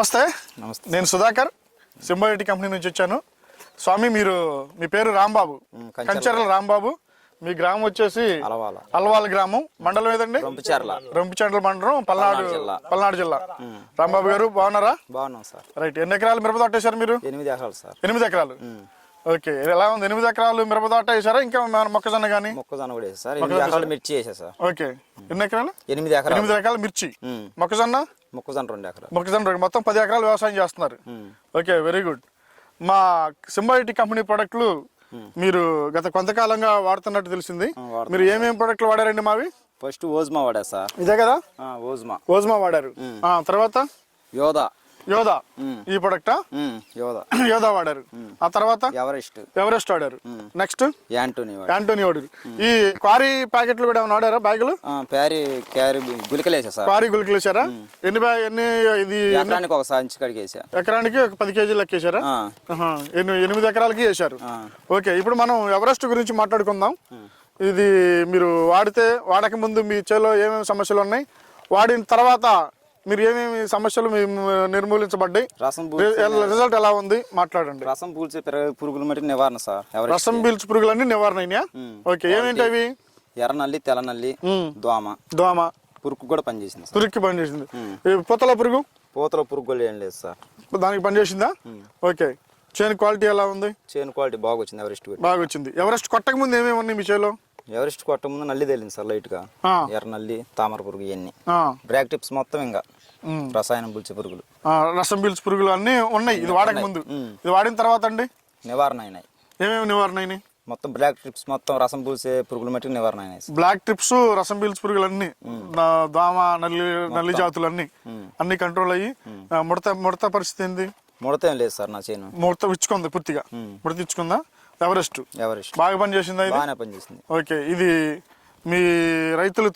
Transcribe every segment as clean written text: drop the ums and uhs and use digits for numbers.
నమస్తే. నేను సుధాకర్ సింబాయిటీ కంపెనీ నుంచి వచ్చాను. స్వామి, మీరు మీ పేరు రాంబాబు, కంచర్ల రాంబాబు. మీ గ్రామం వచ్చేసి అల్వాల గ్రామం, మండలం ఏదండి? రొంపిచెర్ల మండలం, పల్నాడు జిల్లా. రాంబాబు గారు బాగున్నారా? బాగున్నాం సార్. రైట్. ఎన్ని ఎకరాలు మిరప తోట వేశారు మీరు? 8 ఎకరాలు సార్. 8 ఎకరాలు. ఓకే, ఎలా ఉంది? 8 ఎకరాలు మిరప తోట వేసారా? ఇంకా మొక్కజొన్న కానీ? మొక్కజొన్న కూడా వేసారు. 8 ఎకరాలు మిర్చి వేసా సార్. ఓకే, ఎన్ని ఎకరాలు? 8 ఎకరాలు. 8 ఎకరాలు మిర్చి. మొక్కజొన్న 2 ఎకరాలు. మొక్కజొన్న మొత్తం 10 ఎకరాలు వ్యవసాయం చేస్తున్నారు. Okay, very good. మా సింబాయిటీ కంపెనీ ప్రొడక్ట్లు మీరు గత కొంతకాలంగా వాడుతున్నట్టు తెలిసింది. మీరు ఏమేమి ప్రొడక్ట్లు వాడారండి మావి? ఫస్ట్ ఓజ్మా వాడా సార్. ఇదే కదా? ఓజ్మా వాడారు. తర్వాత యోధా, ఈ ప్రొడక్టా? యోధా వాడారు. ఆ తర్వాత ఎవరెస్ట్ వాడారు. నెక్స్ట్ యాంటోనీ వాడారు. ఈ క్వారీ ప్యాకెట్లు కూడా ఏమైనా వాడారా? బ్యాగులు గుళికలు వేసా సార్. క్వారీ గుళికలు వేసారా? ఎన్ని ఇది ఎకరానికి ఒక సంచి కడిగి వేసా. ఎకరానికి ఒక 10 కేజీలు లెక్కేసారా? 8 ఎకరాలకి వేసారు. ఓకే, ఇప్పుడు మనం ఎవరెస్ట్ గురించి మాట్లాడుకుందాం. ఇది మీరు వాడక ముందు మీ చేలో ఏమేమి సమస్యలు ఉన్నాయి, వాడిన తర్వాత మీరు ఏమేమి సమస్యలు నిర్మూలించబడ్డాయి, రిజల్ట్ ఎలా ఉంది మాట్లాడండి. రసం పీల్చే పురుగుల మట్టి నివారణ సార్. రసం పీల్చే పురుగులన్నీ నివారణ అయినా? ఓకే, ఏమేంటి అవి? ఎర్రనల్లి, తెల్లనల్లి, దోమ పురుగు కూడా పనిచేసింది. పనిచేసింది. పూతల పురుగు కూడా ఏం లేదు సార్. దానికి పనిచేసిందా? ఓకే. చేను క్వాలిటీ ఎలా ఉంది? చేను క్వాలిటీ బాగా వచ్చింది. బాగా వచ్చింది. ఎవరెస్ట్ కొట్టక ముందు ఏమేమి ఉన్నాయి మీ చేలో? ఎవరెస్ట్ కొట్ట ముందు నల్లి తేలింది సార్, లైట్ గా. ఎర్రనల్లి, తామర పురుగు, ఇవన్నీ బ్రాక్ టిప్స్ మొత్తం ఇంకా రసాయనం పీల్చే పురుగులు, రసం పీల్చే పురుగులు అన్ని ఉన్నాయి. ఇది వాడక ముందు. ఇది వాడిన తర్వాత అండి నివారణ అయినాయి. ఏమేమి నివారణ అయినాయి? మొత్తం బ్లాక్ ట్రిప్స్, మొత్తం రసం పీల్చే పురుగుల మట్టి నివారణ అయినాయి. బ్లాక్ ట్రిప్స్, రసం పీల్చే పురుగులు అన్ని, దోమ, నల్లి జాతులు అన్ని కంట్రోల్ అయ్యి. ముడత పరిస్థితి ఏంది? ముడత ఏం లేదు సార్. నా చేను ముడత ఇచ్చుకుంది, పూర్తిగా ముడత ఇచ్చుకుందా? ఎవరెస్ట్ బాగా పనిచేసిందా? బాగానే పనిచేసింది. ఓకే, ఇది మీ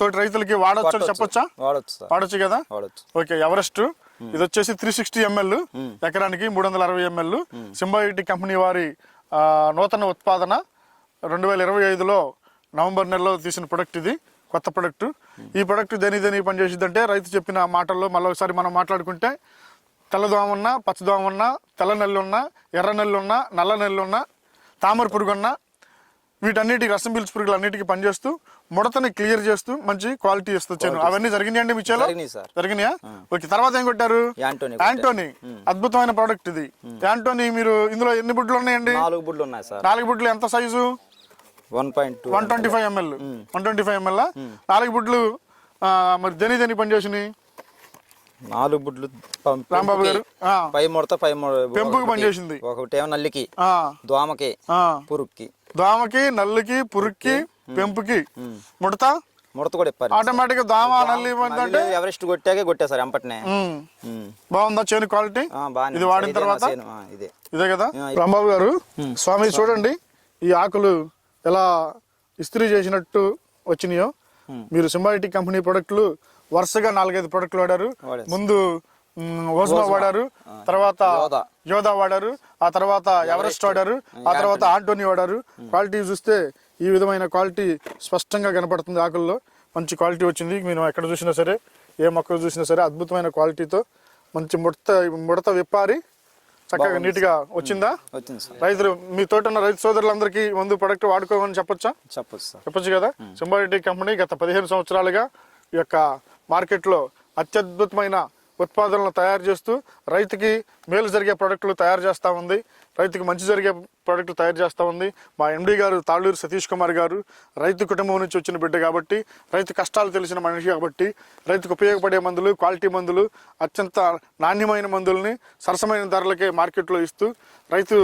తోటి రైతులకి వాడచ్చు చెప్పొచ్చా? వాడచ్చు కదా? ఓకే, ఎవరెస్ట్ ఇది వచ్చేసి 360 ml, ఎకరానికి 360 ml. సింబాయిటీ కంపెనీ వారి నూతన ఉత్పాదన 2025లో నవంబర్ నెలలో తీసిన ప్రొడక్ట్. ఇది కొత్త ప్రొడక్ట్. ఈ ప్రొడక్ట్ దేని పనిచేసింది అంటే, రైతు చెప్పిన మాటల్లో మళ్ళీ ఒకసారి మనం మాట్లాడుకుంటే, తెల్లదోమ ఉన్నా, పచ్చదోమ ఉన్నా, తెల్ల నెల్లు ఉన్నా, ఎర్ర నెల్లు ఉన్నా, నల్ల నెల్లు ఉన్నా, తామర పురుగు ఉన్నా, వీటన్నిటికి రసం పీల్చే పురుగులు అన్నిటికీ పనిచేస్తూ ముడతని క్లియర్ చేస్తూ మంచి క్వాలిటీ ఇస్తూ చేను. అవన్నీ జరిగినాయండి మీ చేలో? జరిగినాయా? ఓకే. తర్వాత ఏం కొట్టారు? యాంటోనీ. అద్భుతమైన ప్రోడక్ట్ ఇది. యాంటోనీ మీరు ఇందులో ఎన్ని బుడ్లు ఉన్నాయండి? 4 బుడ్లు ఉన్నాయి సార్. 4 బుడ్లు ఎంత సైజు? 125 ml. 125 ml 4 బుడ్లు. మరి దేని పనిచేసినాయి? 4 బుడ్లు రాంబాబు గారు పై ముడత పెంపుకి పనిచేసింది. ఒకటేమో నల్లికి, దోమకి, పురుగుకి. దోమకి, నల్లికి, పురుగుకి, పెంపుకి, ముడత కూడా ఇప్పారు. ఆటోమేటిక్ గా దోమ, నల్లి అంటే ఎవరెస్ట్ కొట్టేసారు ఎంపటినే. బాగుందా చేను క్వాలిటీ? ఇది వాడిన తర్వాత ఇదే కదా? రాంబాబు గారు, స్వామి చూడండి, ఈ ఆకులు ఎలా ఇస్త్రీ చేసినట్టు వచ్చినాయో. మీరు సింబాయిటీ కంపెనీ ప్రొడక్ట్లు వరుసగా 4-5 ప్రొడక్ట్లు వాడారు. ముందు ఓజ్మా వాడారు, తర్వాత యోధా వాడారు, ఆ తర్వాత ఎవరెస్ట్ వాడారు, ఆ తర్వాత ఆంటోనీ వాడారు. క్వాలిటీ చూస్తే ఈ విధమైన క్వాలిటీ స్పష్టంగా కనపడుతుంది. ఆకుల్లో మంచి క్వాలిటీ వచ్చింది. మీరు ఎక్కడ చూసినా సరే, ఏ మొక్కలు చూసినా సరే అద్భుతమైన క్వాలిటీతో మంచి ముడత విప్పారి చక్కగా నీట్గా వచ్చిందా? రైతులు, మీ తోట ఉన్న రైతు సోదరులందరికీ ముందు ప్రొడక్ట్ వాడుకోమని చెప్పొచ్చు కదా? సింబాయిటీ కంపెనీ గత 15 సంవత్సరాలుగా ఈ యొక్క మార్కెట్లో అత్యద్భుతమైన ఉత్పాదనలు తయారు చేస్తూ రైతుకి మేలు జరిగే ప్రొడక్టులు తయారు చేస్తూ ఉంది. రైతుకి మంచి జరిగే ప్రొడక్టులు తయారు చేస్తూ ఉంది. మా ఎండి గారు తాళ్ళూరు సతీష్ కుమార్ గారు రైతు కుటుంబం నుంచి వచ్చిన బిడ్డ కాబట్టి, రైతు కష్టాలు తెలిసిన మనిషి కాబట్టి, రైతుకు ఉపయోగపడే మందులు, క్వాలిటీ మందులు, అత్యంత నాణ్యమైన మందుల్ని సరసమైన ధరలకే మార్కెట్లో ఇస్తూ రైతు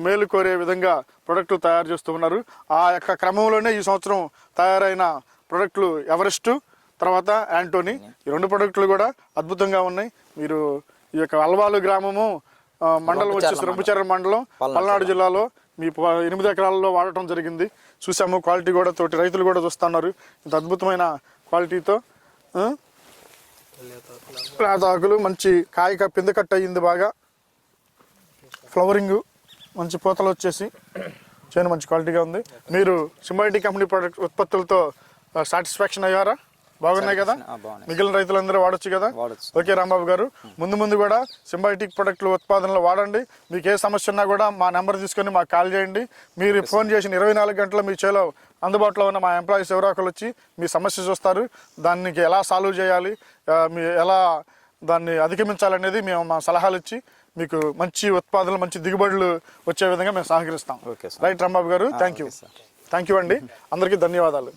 మేలు కోరే విధంగా ప్రొడక్టులు తయారు చేస్తూ ఉన్నారు. ఆ యొక్క క్రమంలోనే ఈ సంవత్సరం తయారైన ప్రొడక్టులు ఎవరెస్ట్, తర్వాత యాంటోనీ. ఈ 2 ప్రొడక్టులు కూడా అద్భుతంగా ఉన్నాయి. మీరు ఈ యొక్క అల్వాలు గ్రామము, మండలం వచ్చేసి రొంపిచెర్ల మండలం, పల్నాడు జిల్లాలో మీ 8 ఎకరాలలో వాడటం జరిగింది. చూసాము క్వాలిటీ కూడా, తోటి రైతులు కూడా చూస్తున్నారు ఇంత అద్భుతమైన క్వాలిటీతో. ఆకులు మంచి కాయ పింద కట్ అయ్యింది, బాగా ఫ్లవరింగ్, మంచి పూతలు వచ్చేసి చేను మంచి క్వాలిటీగా ఉంది. మీరు సింబాయిటీ కంపెనీ ప్రొడక్ట్ ఉత్పత్తులతో సాటిస్ఫాక్షన్ అయ్యారా? బాగున్నాయి కదా? బాగున్నాయి. మిగిలిన రైతులందరూ వాడొచ్చు కదా? వాడొచ్చు. ఓకే రాంబాబు గారు, ముందు కూడా సింబయోటిక్ ప్రొడక్ట్లు ఉత్పాదనలు వాడండి. మీకు ఏ సమస్య ఉన్నా కూడా మా నెంబర్ తీసుకొని మాకు కాల్ చేయండి. మీరు ఫోన్ చేసిన 24 గంటలు మీ చేలో అందుబాటులో ఉన్న మా ఎంప్లాయీస్ ఎవరో ఒకరు వచ్చి మీ సమస్య చూస్తారు. దానికి ఎలా సాల్వ్ చేయాలి, మీ ఎలా దాన్ని అధిగమించాలనేది మేము మా సలహాలు ఇచ్చి మీకు మంచి ఉత్పాదనలు, మంచి దిగుబడులు వచ్చే విధంగా మేము సహకరిస్తాం. రైట్ రాంబాబు గారు, థ్యాంక్ యూ అండి. అందరికీ ధన్యవాదాలు.